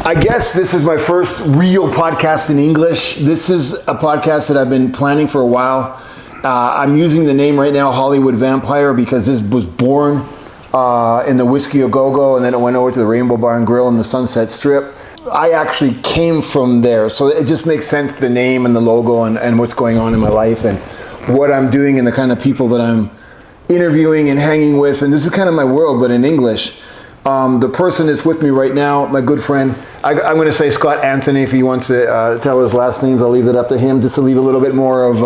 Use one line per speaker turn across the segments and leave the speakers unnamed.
I guess this is my first real podcast in English. This is a podcast that I've been planning for a while. I'm using the name right now, Hollywood Vampire, because this was born in the Whiskey A Go-Go, and then it went over to the Rainbow Bar and Grill in the Sunset Strip. I actually came from there, so it just makes sense, the name and the logo and what's going on in my life and what I'm doing and the kind of people that I'm interviewing and hanging with. And this is kind of my world, but in English. The person that's with me right now, my good friend, I'm going to say Scott Anthony. If he wants to tell his last names, I'll leave it up to him, just to leave a little bit more of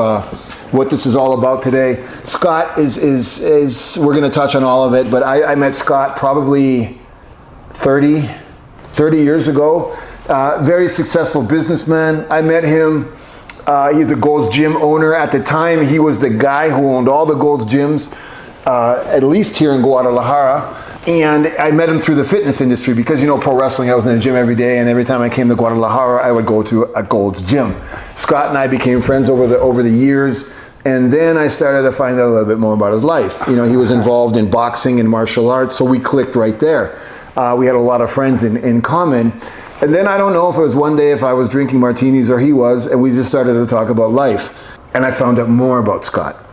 what this is all about today. Scott is we're going to touch on all of it, but I met Scott probably 30 years ago. Very successful businessman. I met him. He's a Gold's Gym owner. At the time, he was the guy who owned all the Gold's Gyms, at least here in Guadalajara. And I met him through the fitness industry because, you know, pro wrestling, I was in the gym every day, and every time I came to Guadalajara, I would go to a Gold's Gym. Scott and I became friends over the years, and then I started to find out a little bit more about his life. You know, he was involved in boxing and martial arts, so we clicked right there. We had a lot of friends in common. And then I don't know if it was one day if I was drinking martinis or he was, and we just started to talk about life. And I found out more about Scott.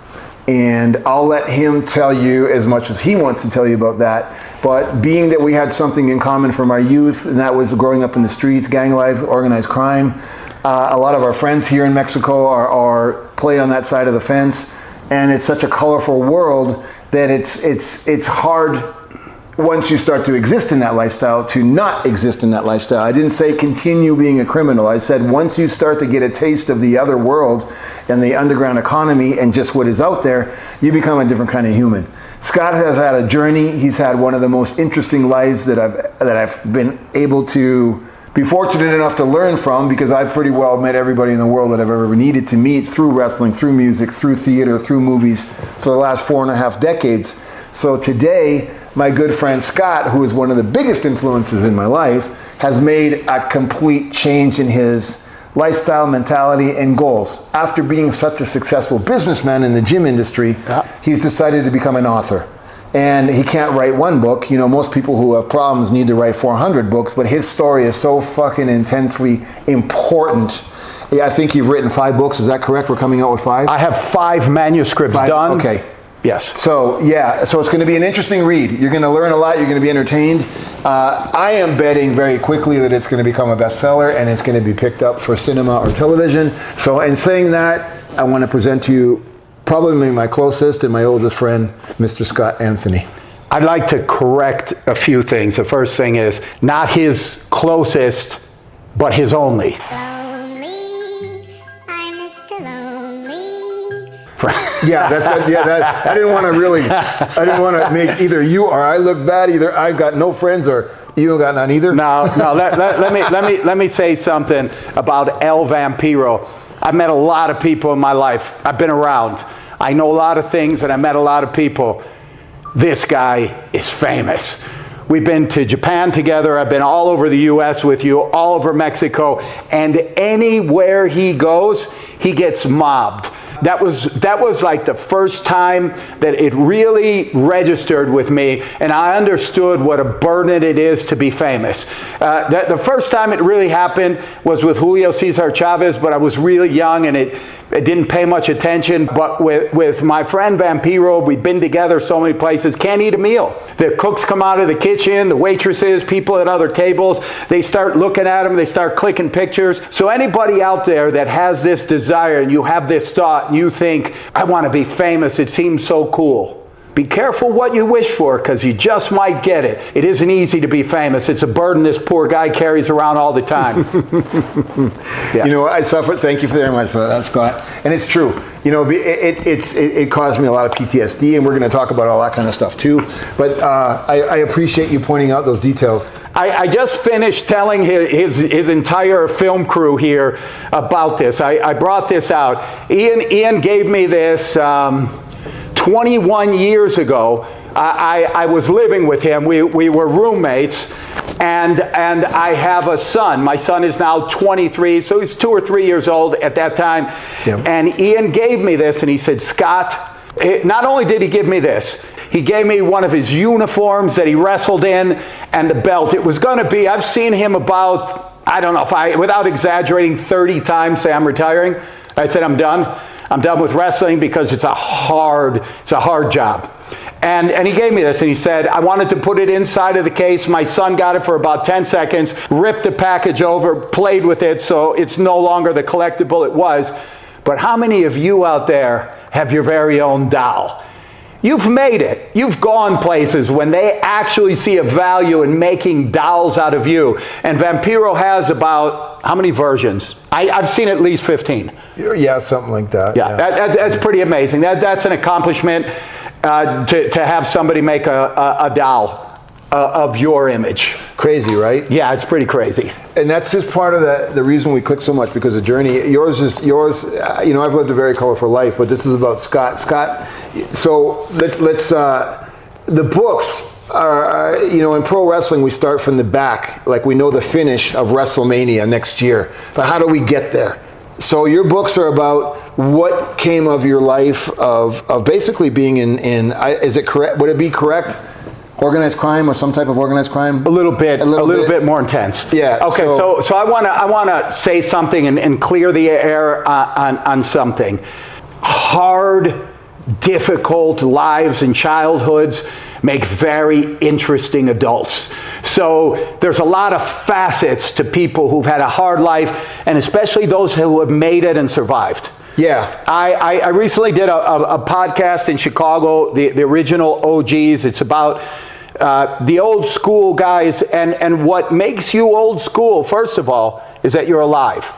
And I'll let him tell you as much as he wants to tell you about that. But being that we had something in common from our youth, and that was growing up in the streets, gang life, organized crime, a lot of our friends here in Mexico are play on that side of the fence. And it's such a colorful world that it's hard once you start to exist in that lifestyle to not exist in that lifestyle. I didn't say continue being a criminal. I said once you start to get a taste of the other world and the underground economy and just what is out there, you become a different kind of human. Scott has had a journey. He's had one of the most interesting lives that I've been able to be fortunate enough to learn from, because I've pretty well met everybody in the world that I've ever needed to meet through wrestling, through music, through theater, through movies for the last 4.5 decades. So today, my good friend Scott, who is one of the biggest influences in my life, has made a complete change in his lifestyle, mentality, and goals. After being such a successful businessman in the gym industry, he's decided to become an author. And he can't write one book. You know, most people who have problems need to write 400 books, but his story is so fucking intensely important. I think you've written 5 books, is that correct? We're coming out with 5?
I have 5 manuscripts done.
Okay.
Yes.
So, yeah, so it's going to be an interesting read. You're going to learn a lot. You're going to be entertained. I am betting very quickly that it's going to become a bestseller and it's going to be picked up for cinema or television. So, in saying that, I want to present to you probably my closest and my oldest friend, Mr. Scott Anthony.
I'd like to correct a few things. The first thing is not his closest, but his only.
Yeah, I didn't want to make either you or I look bad. Either I've got no friends or you got none either.
No. Let me say something about El Vampiro. I've met a lot of people in my life. I've been around. I know a lot of things, and I met a lot of people. This guy is famous. We've been to Japan together. I've been all over the U.S. with you, all over Mexico, and anywhere he goes, he gets mobbed. That was like the first time that it really registered with me, and I understood what a burden it is to be famous. The first time it really happened was with Julio Cesar Chavez, but I was really young and it didn't pay much attention. But with my friend Vampiro, we've been together so many places, can't eat a meal. The cooks come out of the kitchen, the waitresses, people at other tables, they start looking at them, they start clicking pictures. So anybody out there that has this desire and you have this thought and you think, I want to be famous, it seems so cool. Be careful what you wish for, because you just might get it. It isn't easy to be famous. It's a burden this poor guy carries around all the time.
Yeah. You know, I suffer. Thank you very much for that, Scott. And it's true. You know, it caused me a lot of PTSD, and we're going to talk about all that kind of stuff too. But I appreciate you pointing out those details.
I just finished telling his entire film crew here about this. I brought this out. Ian gave me this 21 years ago. I was living with him. We were roommates, and I have a son. My son is now 23, so he's 2 or 3 years old at that time. Yep. And Ian gave me this, and he said, Scott, not only did he give me this, He gave me one of his uniforms that he wrestled in and the belt. It was going to be, I've seen him about, I don't know if without exaggerating, 30 times say I'm retiring. I said, I'm done. I'm done with wrestling because it's a hard job. And he gave me this, and he said, I wanted to put it inside of the case. My son got it for about 10 seconds, ripped the package over, played with it, so it's no longer the collectible it was. But how many of you out there have your very own doll? You've made it. You've gone places when they actually see a value in making dolls out of you. And Vampiro has about, how many versions? I've seen at least 15.
Yeah, something like that.
Yeah. That's pretty amazing. That's an accomplishment to have somebody make a doll of your image.
Crazy, right?
Yeah, it's pretty crazy.
And that's just part of the reason we click so much, because the journey, yours, I've lived a very colorful life, but this is about Scott. So let's the books are, in pro wrestling, we start from the back. Like, we know the finish of WrestleMania next year, but how do we get there? So your books are about what came of your life of basically being in is it correct? Would it be correct? Organized crime, or some type of organized crime?
A little bit more intense.
Yeah.
Okay. So I wanna say something and clear the air on something. Hard, difficult lives and childhoods make very interesting adults. So there's a lot of facets to people who've had a hard life, and especially those who have made it and survived.
Yeah.
I recently did a podcast in Chicago, the original OGs. It's about the old school guys, and what makes you old school, first of all, is that you're alive.